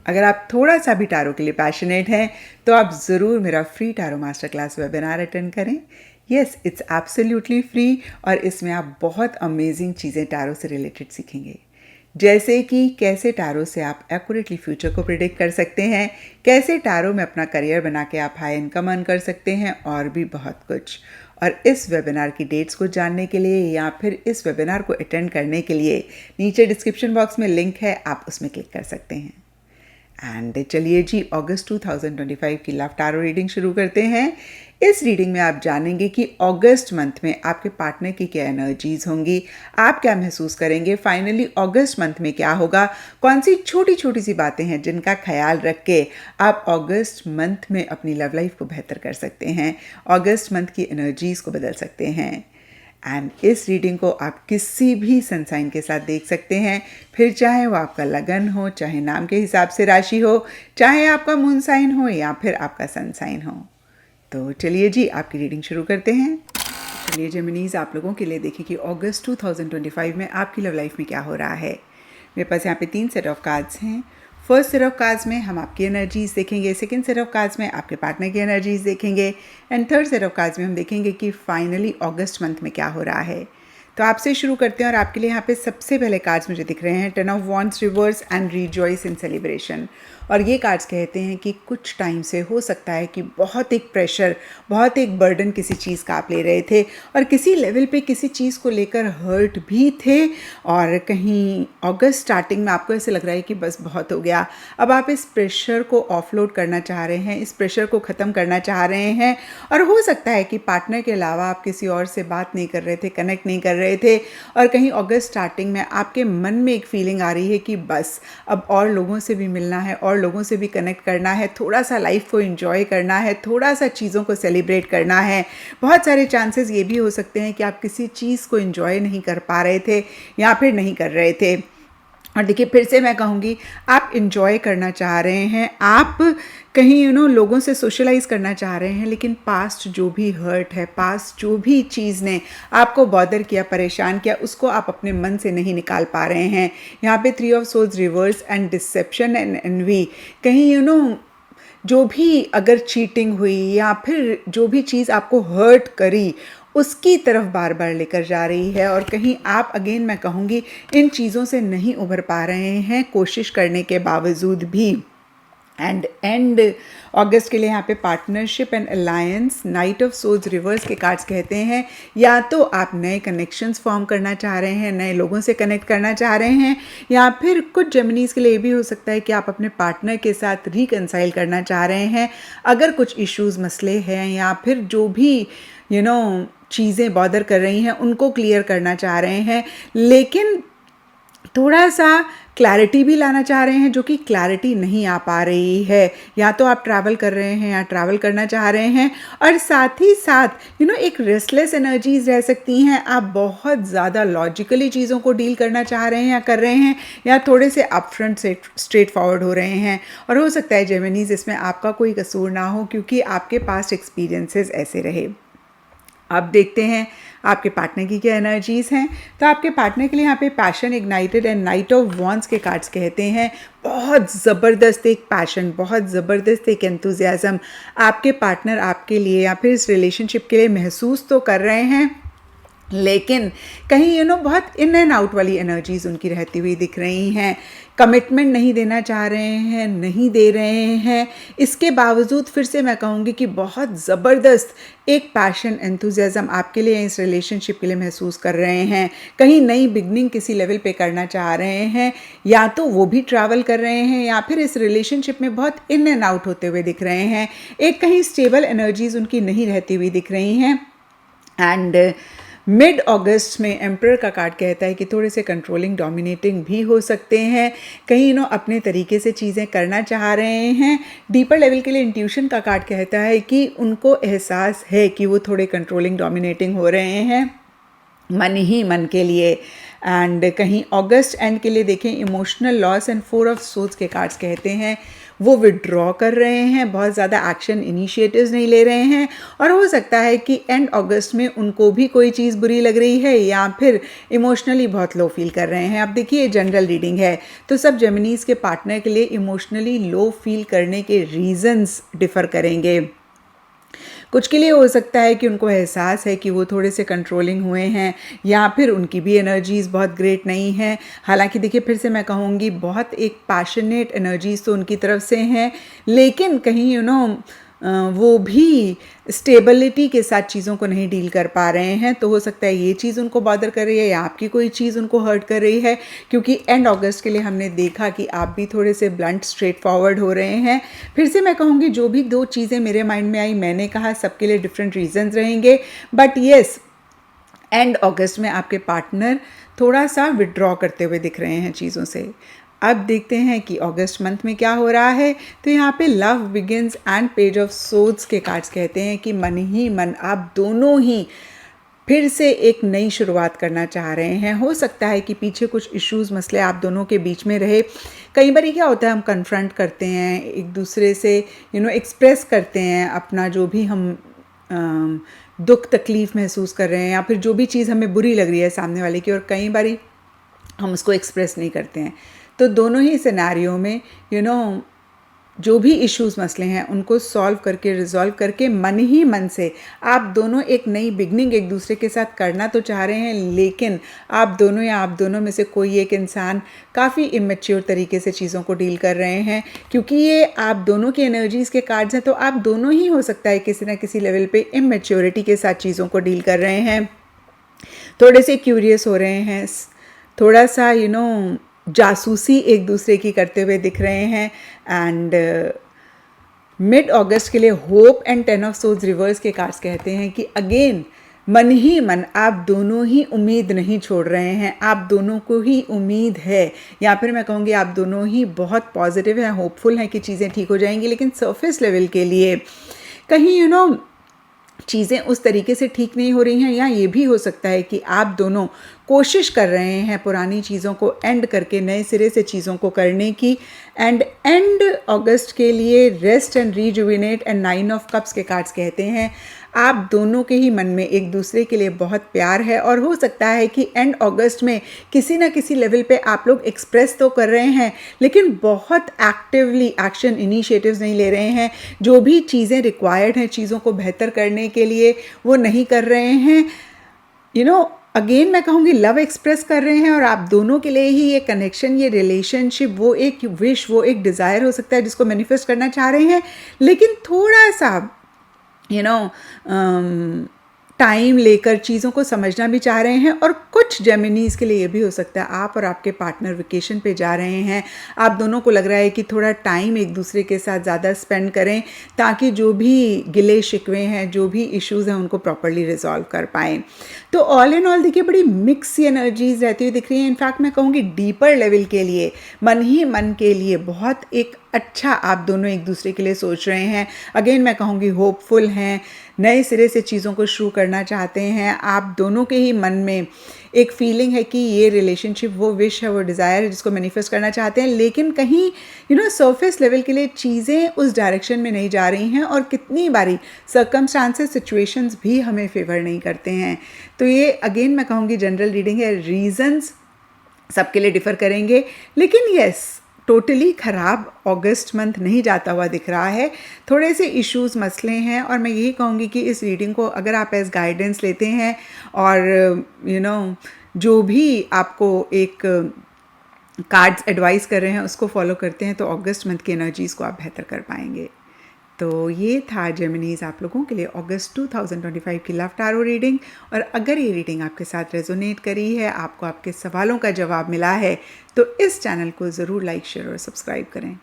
अगर आप थोड़ा सा भी टारो के लिए पैशनेट हैं तो आप ज़रूर मेरा free tarot master class webinar attend करें। यस, इट्स एब्सोल्युटली फ्री और इसमें आप बहुत अमेजिंग चीज़ें टारो से रिलेटेड सीखेंगे, जैसे कि कैसे टारो से आप एक्यूरेटली फ्यूचर को प्रिडिक्ट कर सकते हैं, कैसे टारो में अपना करियर बना के आप हाई इनकम अर्न कर सकते हैं और भी बहुत कुछ। और इस वेबिनार की डेट्स को जानने के लिए या फिर इस वेबिनार को अटेंड करने के लिए नीचे डिस्क्रिप्शन बॉक्स में लिंक है, आप उसमें क्लिक कर सकते हैं। एंड चलिए जी, अगस्त 2025 की लव टारो रीडिंग शुरू करते हैं। इस रीडिंग में आप जानेंगे कि अगस्त मंथ में आपके पार्टनर की क्या एनर्जीज होंगी, आप क्या महसूस करेंगे, फाइनली अगस्त मंथ में क्या होगा, कौन सी छोटी छोटी सी बातें हैं जिनका ख्याल रख के आप अगस्त मंथ में अपनी लव लाइफ को बेहतर कर सकते हैं, अगस्त मंथ की एनर्जीज को बदल सकते हैं। एंड इस रीडिंग को आप किसी भी सन साइन के साथ देख सकते हैं, फिर चाहे वो आपका लगन हो, चाहे नाम के हिसाब से राशि हो, चाहे आपका मून साइन हो या फिर आपका सन साइन हो। तो चलिए जी, आपकी रीडिंग शुरू करते हैं। चलिए जेमिनीज, आप लोगों के लिए देखिए कि अगस्त 2025 में आपकी लव लाइफ में क्या हो रहा है। मेरे पास यहाँ पे 3 सेट ऑफ कार्ड्स हैं। फर्स्ट सेट ऑफ कार्ड्स में हम आपकी एनर्जीज देखेंगे, सेकंड सेट ऑफ कार्ड्स में आपके पार्टनर की एनर्जीज देखेंगे and third set of cards में हम देखेंगे कि फाइनली अगस्त मंथ में क्या हो रहा है। तो आपसे शुरू करते हैं और आपके लिए यहाँ पे सबसे पहले कार्ड्स मुझे दिख रहे हैं 10 of wands reverse and rejoice in celebration. और ये कार्ड्स कहते हैं कि कुछ टाइम से हो सकता है कि बहुत एक प्रेशर, बहुत एक बर्डन किसी चीज़ का आप ले रहे थे और किसी लेवल पे किसी चीज़ को लेकर हर्ट भी थे और कहीं अगस्त स्टार्टिंग में आपको ऐसे लग रहा है कि बस बहुत हो गया। अब आप इस प्रेशर को ऑफलोड करना चाह रहे हैं, इस प्रेशर को ख़त्म करना चाह रहे हैं और हो सकता है कि पार्टनर के अलावा आप किसी और से बात नहीं कर रहे थे, कनेक्ट नहीं कर रहे थे और कहीं अगस्त स्टार्टिंग में आपके मन में एक फीलिंग आ रही है कि बस अब और लोगों से भी मिलना है और लोगों से भी कनेक्ट करना है, थोड़ा सा लाइफ को एंजॉय करना है, थोड़ा सा चीज़ों को सेलिब्रेट करना है। बहुत सारे चांसेस ये भी हो सकते हैं कि आप किसी चीज़ को एंजॉय नहीं कर पा रहे थे या फिर नहीं कर रहे थे। और देखिए, फिर से मैं कहूँगी, आप इन्जॉय करना चाह रहे हैं, आप कहीं लोगों से सोशलाइज करना चाह रहे हैं, लेकिन पास्ट जो भी हर्ट है, पास्ट जो भी चीज़ ने आपको बॉदर किया, परेशान किया, उसको आप अपने मन से नहीं निकाल पा रहे हैं। यहाँ पे 3 of swords reverse and deception and envy, कहीं जो भी अगर चीटिंग हुई या फिर जो भी चीज़ आपको हर्ट करी उसकी तरफ बार बार लेकर जा रही है और कहीं आप अगेन मैं कहूँगी इन चीज़ों से नहीं उभर पा रहे हैं कोशिश करने के बावजूद भी। एंड अगस्त के लिए यहाँ पे partnership and alliance, night of swords reverse के कार्ड्स कहते हैं या तो आप नए कनेक्शंस फॉर्म करना चाह रहे हैं, नए लोगों से कनेक्ट करना चाह रहे हैं, या फिर कुछ जेमिनीज के लिए ये भी हो सकता है कि आप अपने पार्टनर के साथ रिकंसाइल करना चाह रहे हैं अगर कुछ इश्यूज़, मसले हैं या फिर जो भी चीज़ें बॉदर कर रही हैं उनको क्लियर करना चाह रहे हैं, लेकिन थोड़ा सा क्लैरिटी भी लाना चाह रहे हैं जो कि क्लैरिटी नहीं आ पा रही है। या तो आप ट्रैवल कर रहे हैं या ट्रैवल करना चाह रहे हैं और साथ ही साथ एक रेस्टलेस एनर्जीज रह सकती हैं। आप बहुत ज़्यादा लॉजिकली चीज़ों को डील करना चाह रहे हैं या कर रहे हैं या थोड़े से अपफ्रंट से स्ट्रेट फॉरवर्ड हो रहे हैं। और हो सकता है जेमिनीज इसमें आपका कोई कसूर ना हो क्योंकि आपके पास्ट एक्सपीरियंसेस ऐसे रहे। अब देखते हैं आपके पार्टनर की क्या एनर्जीज़ हैं। तो आपके पार्टनर के लिए यहाँ पे passion ignited and night of wands के कार्ड्स कहते हैं बहुत ज़बरदस्त एक पैशन, बहुत ज़बरदस्त एक एंथुजियाज़म आपके पार्टनर आपके लिए या फिर इस रिलेशनशिप के लिए महसूस तो कर रहे हैं, लेकिन कहीं बहुत इन एंड आउट वाली एनर्जीज़ उनकी रहती हुई दिख रही हैं। कमिटमेंट नहीं देना चाह रहे हैं, नहीं दे रहे हैं, इसके बावजूद फिर से मैं कहूँगी कि बहुत ज़बरदस्त एक पैशन, एंथुजियाज़म आपके लिए इस रिलेशनशिप के लिए महसूस कर रहे हैं। कहीं नई बिगनिंग किसी लेवल पे करना चाह रहे हैं, या तो वो भी ट्रैवल कर रहे हैं या फिर इस रिलेशनशिप में बहुत इन एंड आउट होते हुए दिख रहे हैं। एक कहीं स्टेबल एनर्जीज़ उनकी नहीं रहती हुई दिख रही हैं। एंड मिड अगस्त में एम्परर का कार्ड कहता है कि थोड़े से कंट्रोलिंग, डोमिनेटिंग भी हो सकते हैं, कहीं अपने तरीके से चीज़ें करना चाह रहे हैं। डीपर लेवल के लिए इंट्यूशन का कार्ड कहता है कि उनको एहसास है कि वो थोड़े कंट्रोलिंग, डोमिनेटिंग हो रहे हैं मन ही मन के लिए। एंड कहीं अगस्त एंड के लिए देखें emotional loss and 4 of swords के कार्ड्स कहते हैं वो विड्रॉ कर रहे हैं, बहुत ज़्यादा एक्शन इनिशिएटिव्स नहीं ले रहे हैं और हो सकता है कि एंड अगस्त में उनको भी कोई चीज़ बुरी लग रही है या फिर इमोशनली बहुत लो फील कर रहे हैं। अब देखिए जनरल रीडिंग है तो सब जेमिनीज के पार्टनर के लिए इमोशनली लो फील करने के रीजंस डिफ़र करेंगे। कुछ के लिए हो सकता है कि उनको एहसास है कि वो थोड़े से कंट्रोलिंग हुए हैं या फिर उनकी भी एनर्जीज़ बहुत ग्रेट नहीं है। हालांकि देखिए फिर से मैं कहूँगी बहुत एक पैशनेट एनर्जीज़ तो उनकी तरफ से हैं, लेकिन कहीं वो भी स्टेबिलिटी के साथ चीज़ों को नहीं डील कर पा रहे हैं। तो हो सकता है ये चीज़ उनको बॉदर कर रही है या आपकी कोई चीज़ उनको हर्ट कर रही है, क्योंकि एंड अगस्त के लिए हमने देखा कि आप भी थोड़े से ब्लंट स्ट्रेट फॉरवर्ड हो रहे हैं। फिर से मैं कहूँगी जो भी 2 चीज़ें मेरे माइंड में आई, मैंने कहा सबके लिए डिफरेंट रीजंस रहेंगे, बट येस एंड अगस्त में आपके पार्टनर थोड़ा सा विड्रॉ करते हुए दिख रहे हैं चीज़ों से। अब देखते हैं कि अगस्त मंथ में क्या हो रहा है। तो यहाँ पे love begins and page of swords के कार्ड्स कहते हैं कि मन ही मन आप दोनों ही फिर से एक नई शुरुआत करना चाह रहे हैं। हो सकता है कि पीछे कुछ इश्यूज़ मसले आप दोनों के बीच में रहे। कई बार क्या होता है हम कन्फ्रंट करते हैं एक दूसरे से, एक्सप्रेस करते हैं अपना जो भी हम दुख तकलीफ़ महसूस कर रहे हैं या फिर जो भी चीज़ हमें बुरी लग रही है सामने वाले की, और कई बार हम उसको एक्सप्रेस नहीं करते हैं। तो दोनों ही सिनेरियो में जो भी इश्यूज़ मसले हैं उनको सॉल्व करके रिजॉल्व करके मन ही मन से आप दोनों एक नई बिगनिंग एक दूसरे के साथ करना तो चाह रहे हैं, लेकिन आप दोनों या आप दोनों में से कोई एक इंसान काफ़ी इमेच्योर तरीके से चीज़ों को डील कर रहे हैं। क्योंकि ये आप दोनों की एनर्जीज़ के कार्ड्स हैं तो आप दोनों ही हो सकता है किसी ना किसी लेवल पे इमेच्योरिटी के साथ चीज़ों को डील कर रहे हैं, थोड़े से क्यूरियस हो रहे हैं, थोड़ा सा जासूसी एक दूसरे की करते हुए दिख रहे हैं। एंड मिड अगस्त के लिए hope and 10 of swords reverse के कार्ड्स कहते हैं कि अगेन मन ही मन आप दोनों ही उम्मीद नहीं छोड़ रहे हैं, आप दोनों को ही उम्मीद है, या फिर मैं कहूँगी आप दोनों ही बहुत पॉजिटिव हैं, होपफुल हैं कि चीज़ें ठीक हो जाएंगी। लेकिन सरफेस लेवल के लिए कहीं चीज़ें उस तरीके से ठीक नहीं हो रही हैं, या ये भी हो सकता है कि आप दोनों कोशिश कर रहे हैं पुरानी चीज़ों को एंड करके नए सिरे से चीज़ों को करने की। एंड अगस्त के लिए rest and rejuvenate and 9 of cups के कार्ड्स कहते हैं आप दोनों के ही मन में एक दूसरे के लिए बहुत प्यार है, और हो सकता है कि एंड अगस्त में किसी ना किसी लेवल पे आप लोग एक्सप्रेस तो कर रहे हैं लेकिन बहुत एक्टिवली एक्शन इनिशिएटिव्स नहीं ले रहे हैं। जो भी चीज़ें रिक्वायर्ड हैं चीज़ों को बेहतर करने के लिए वो नहीं कर रहे हैं। अगेन मैं कहूँगी लव एक्सप्रेस कर रहे हैं, और आप दोनों के लिए ही ये कनेक्शन, ये रिलेशनशिप, वो एक विश, वो एक डिज़ायर हो सकता है जिसको मैनिफेस्ट करना चाह रहे हैं, लेकिन थोड़ा सा टाइम लेकर चीज़ों को समझना भी चाह रहे हैं। और कुछ जेमिनीज़ के लिए ये भी हो सकता है आप और आपके पार्टनर वेकेशन पे जा रहे हैं, आप दोनों को लग रहा है कि थोड़ा टाइम एक दूसरे के साथ ज़्यादा स्पेंड करें ताकि जो भी गिले शिकवे हैं, जो भी इश्यूज़ हैं उनको प्रॉपरली रिजॉल्व कर पाएँ। तो ऑल इन ऑल देखिए बड़ी मिक्स सी एनर्जीज रहती हुई दिख रही हैं। इनफैक्ट मैं कहूँगी डीपर लेवल के लिए मन ही मन के लिए बहुत एक अच्छा आप दोनों एक दूसरे के लिए सोच रहे हैं। अगेन मैं कहूँगी होपफुल हैं, नए सिरे से चीज़ों को शुरू करना चाहते हैं। आप दोनों के ही मन में एक फीलिंग है कि ये रिलेशनशिप, वो विश है, वो डिज़ायर है जिसको मैनिफेस्ट करना चाहते हैं, लेकिन कहीं सरफेस लेवल के लिए चीज़ें उस डायरेक्शन में नहीं जा रही हैं, और कितनी बारी सर्कमस्टांसेस, सिचुएशंस भी हमें फेवर नहीं करते हैं। तो ये अगेन मैं कहूँगी जनरल रीडिंग है, रीजंस सबके लिए डिफ़र करेंगे, लेकिन येस टोटली ख़राब अगस्त मंथ नहीं जाता हुआ दिख रहा है। थोड़े से इश्यूज़, मसले हैं, और मैं यही कहूँगी कि इस रीडिंग को अगर आप एज गाइडेंस लेते हैं और जो भी आपको एक कार्ड्स एडवाइस कर रहे हैं उसको फॉलो करते हैं तो अगस्त मंथ की एनर्जीज़ को आप बेहतर कर पाएंगे। तो ये था जेमिनीज़ आप लोगों के लिए अगस्त 2025 की लव टैरो रीडिंग। और अगर ये रीडिंग आपके साथ रेजोनेट करी है, आपको आपके सवालों का जवाब मिला है, तो इस चैनल को ज़रूर लाइक, शेयर और सब्सक्राइब करें।